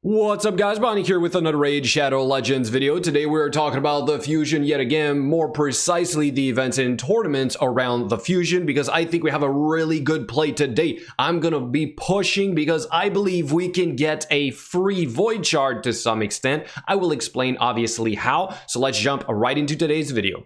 What's up guys, Bionic here with another Raid Shadow Legends video. Today we're talking about the Fusion yet again, more precisely the events and tournaments around the Fusion, because I think we have a really good play today. I'm gonna be pushing because I believe we can get a free Void Shard to some extent. I will explain obviously how, so let's jump right into today's video.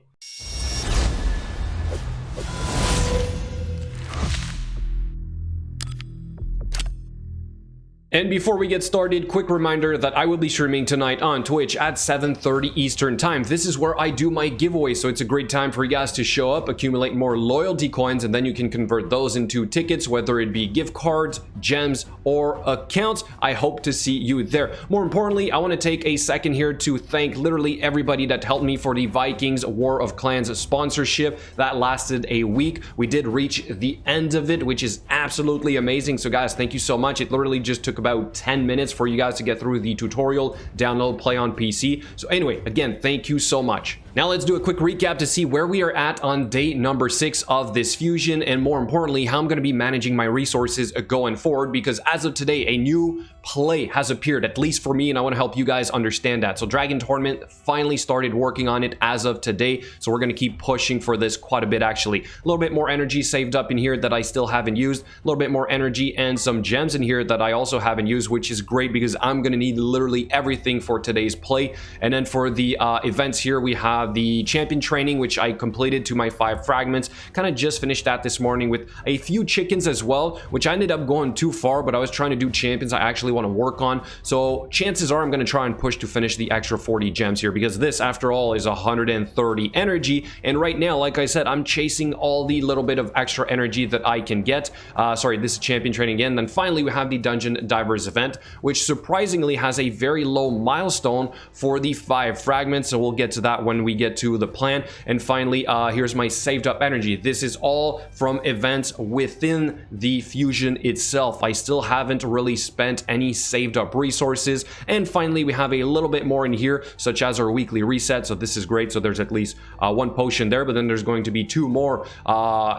And before we get started, quick reminder that I will be streaming tonight on Twitch at 7:30 Eastern Time. This is where I do my giveaway, so it's a great time for you guys to show up, accumulate more loyalty coins, and then you can convert those into tickets, whether it be gift cards, gems, or accounts. I hope to see you there. More importantly, I want to take a second here to thank literally everybody that helped me for the Vikings War of Clans sponsorship. That lasted a week. We did reach the end of it, which is absolutely amazing. So guys, thank you so much. It literally just took about 10 minutes for you guys to get through the tutorial, download, play on PC. So anyway, again, thank you so much. Now let's do a quick recap to see where we are at on day number 6 of this Fusion, and more importantly, how I'm going to be managing my resources going forward, because as of today, a new play has appeared, at least for me, and I want to help you guys understand that. So Dragon Tournament finally started working on it as of today, so we're going to keep pushing for this quite a bit actually. A little bit more energy saved up in here that I still haven't used, a little bit more energy and some gems in here that I also haven't used, which is great because I'm going to need literally everything for today's play. And then for the events here, we have the champion training, which I completed to my 5 fragments. Kind of just finished that this morning with a few chickens as well, which I ended up going too far, but I was trying to do champions I actually want to work on. So chances are I'm going to try and push to finish the extra 40 gems here, because this after all is 130 energy. And right now, like I said, I'm chasing all the little bit of extra energy that I can get. Sorry, this is champion training again. Then finally we have the Dungeon Divers event, which surprisingly has a very low milestone for the 5 fragments. So we'll get to that when we get to the plan. And finally, here's my saved up energy. This is all from events within the Fusion itself. I still haven't really spent any saved up resources. And finally, we have a little bit more in here, such as our weekly reset. So this is great. So there's at least 1 potion there, but then there's going to be 2 more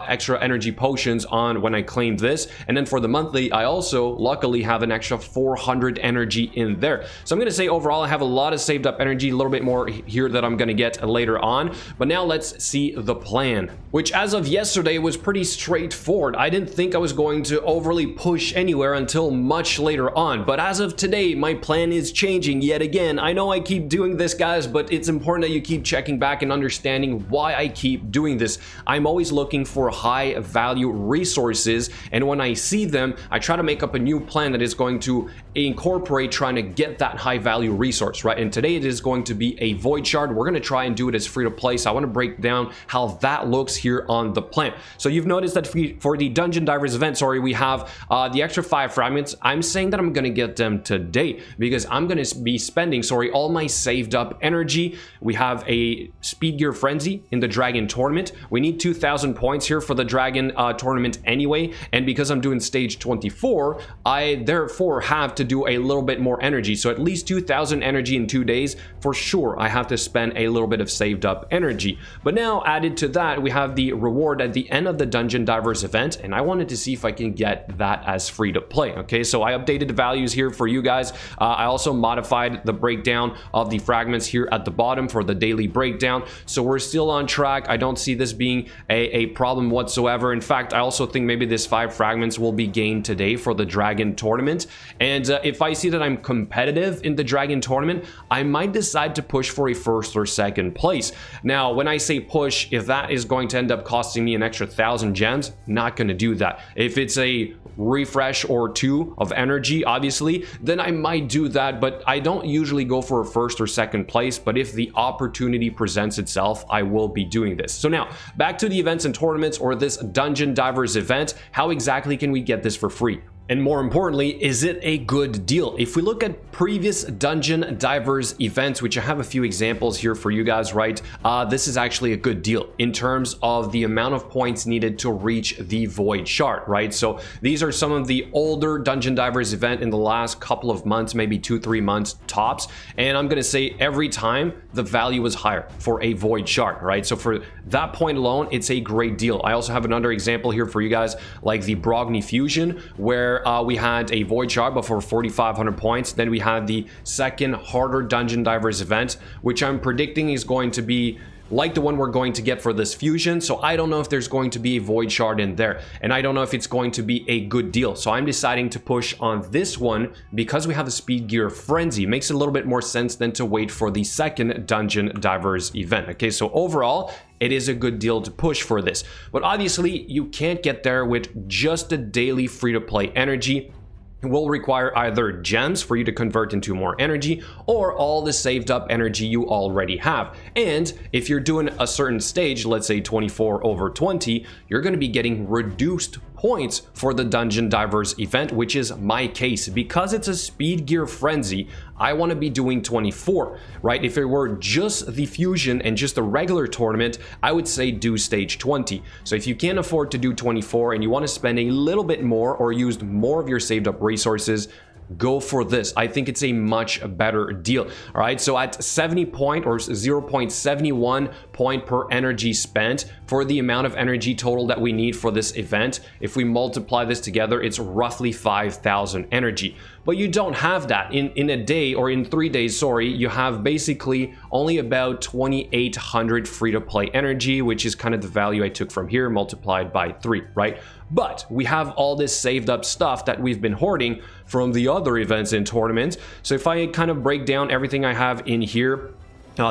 extra energy potions on when I claim this. And then for the monthly, I also luckily have an extra 400 energy in there. So I'm going to say overall, I have a lot of saved up energy, a little bit more here that I'm going to get later on. But now let's see the plan, which as of yesterday was pretty straightforward. I didn't think I was going to overly push anywhere until much later on. But as of today, my plan is changing yet again. I know I keep doing this, guys, but it's important that you keep checking back and understanding why I keep doing this. I'm always looking for high value resources, and when I see them, I try to make up a new plan that is going to incorporate trying to get that high value resource, right? And today it is going to be a Void Shard. We're going to try and do it as free to play, so I want to break down how that looks here on the plan. So you've noticed that for the Dungeon Divers event, sorry, we have the extra 5 fragments. I'm saying that I'm going to get them today because I'm going to be spending, sorry, all my saved up energy. We have a Speed Gear Frenzy in the Dragon Tournament. We need 2,000 points here for the Dragon Tournament anyway, and because I'm doing stage 24, I therefore have to do a little bit more energy. So at least 2,000 energy in 2 days for sure. I have to spend a little bit of saved up energy. But now added to that, we have the reward at the end of the Dungeon Divers event, and I wanted to see if I can get that as free to play. Okay, so I updated the values here for you guys. I also modified the breakdown of the fragments here at the bottom for the daily breakdown. So we're still on track. I don't see this being a problem whatsoever. In fact, I also think maybe this 5 fragments will be gained today for the Dragon Tournament. And if I see that I'm competitive in the Dragon Tournament, I might decide to push for a 1st or 2nd place. Now, when I say push, if that is going to end up costing me an extra 1,000 gems, not going to do that. If it's a refresh or 2 of energy, obviously, then I might do that, but I don't usually go for a 1st or 2nd place. But if the opportunity presents itself, I will be doing this. So now back to the events and tournaments, or this Dungeon Divers event. How exactly can we get this for free? And more importantly, is it a good deal? If we look at previous Dungeon Divers events, which I have a few examples here for you guys, right? This is actually a good deal in terms of the amount of points needed to reach the Void Shard, right? So these are some of the older Dungeon Divers event in the last couple of months, maybe 2-3 months tops. And I'm gonna say every time the value was higher for a Void Shard, right? So for that point alone, it's a great deal. I also have another example here for you guys, like the Brogni Fusion, where where we had a void shard before 4,500 points. Then we had the second harder dungeon divers event, which I'm predicting is going to be like the one we're going to get for this fusion. So I don't know if there's going to be a void shard in there, and I don't know if it's going to be a good deal. So I'm deciding to push on this one because we have a speed gear frenzy. It makes a little bit more sense than to wait for the second dungeon divers event. Okay, so overall it is a good deal to push for this, but obviously you can't get there with just a daily free-to-play energy. It will require either gems for you to convert into more energy or all the saved up energy you already have. And if you're doing a certain stage, let's say 24/20, you're going to be getting reduced points for the dungeon divers event, which is my case. Because it's a speed gear frenzy, I want to be doing 24, right? If it were just the fusion and just a regular tournament, I would say do stage 20. So if you can't afford to do 24 and you want to spend a little bit more or use more of your saved up resources, go for this. I think it's a much better deal. All right, so at 70 point or 0.71 point per energy spent for the amount of energy total that we need for this event, if we multiply this together, it's roughly 5,000 energy. But you don't have that in a day, or in 3 days, sorry. You have basically only about 2,800 free-to-play energy, which is kind of the value I took from here multiplied by 3, right? But we have all this saved up stuff that we've been hoarding from the other events and tournaments. So if I kind of break down everything I have in here,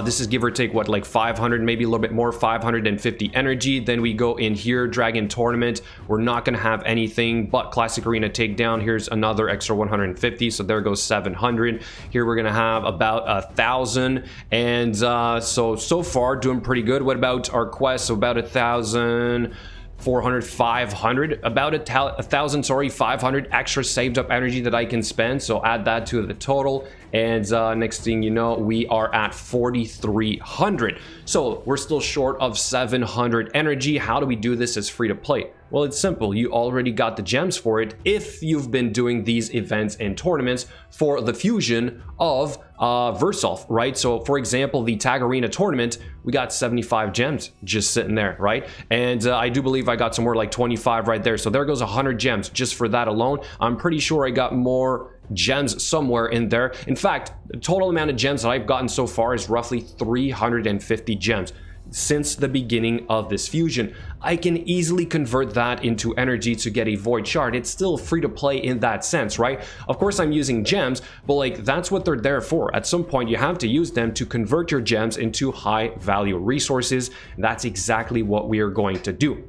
this is give or take what, like 500, maybe a little bit more, 550 energy. Then we go in here, Dragon Tournament. We're not going to have anything but Classic Arena Takedown. Here's another extra 150, so there goes 700. Here we're going to have about 1,000, and so far doing pretty good. What about our quest? So about 1,000. 400, 500, about 1,000, sorry, 500 extra saved up energy that I can spend. So add that to the total, and next thing you know, we are at 4,300. So we're still short of 700 energy. How do we do this as free to play? Well, it's simple. You already got the gems for it if you've been doing these events and tournaments for the fusion of Versulf, right? So for example, the Tag Arena tournament, we got 75 gems just sitting there, right? And I do believe I got somewhere like 25 right there. So there goes 100 gems just for that alone. I'm pretty sure I got more gems somewhere in there. In fact, the total amount of gems that I've gotten so far is roughly 350 gems since the beginning of this fusion. I can easily convert that into energy to get a void shard. It's still free to play in that sense, right? Of course I'm using gems, but like that's what they're there for. At some point you have to use them to convert your gems into high value resources. That's exactly what we are going to do.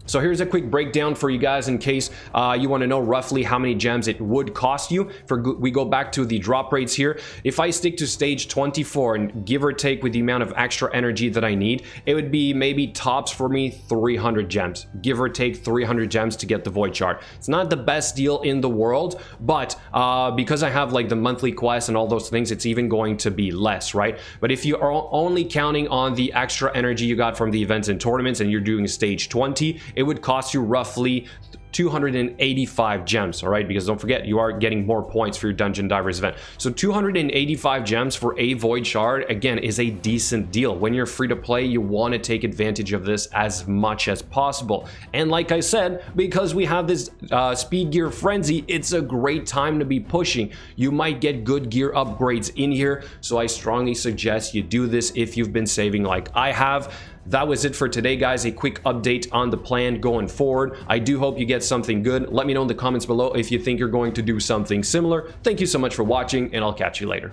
So here's a quick breakdown for you guys in case you want to know roughly how many gems it would cost you. We go back to the drop rates here. If I stick to stage 24 and give or take with the amount of extra energy that I need, it would be maybe tops for me 300 gems. Give or take 300 gems to get the void shard. It's not the best deal in the world, but because I have like the monthly quests and all those things, it's even going to be less, right? But if you are only counting on the extra energy you got from the events and tournaments and you're doing stage 20, it would cost you roughly 285 gems, all right? Because don't forget, you are getting more points for your Dungeon Divers event. So 285 gems for a void shard, again, is a decent deal. When you're free to play, you want to take advantage of this as much as possible. And like I said, because we have this speed gear frenzy, it's a great time to be pushing. You might get good gear upgrades in here, so I strongly suggest you do this if you've been saving like I have. That was it for today, guys. A quick update on the plan going forward. I do hope you get something good. Let me know in the comments below if you think you're going to do something similar. Thank you so much for watching, and I'll catch you later.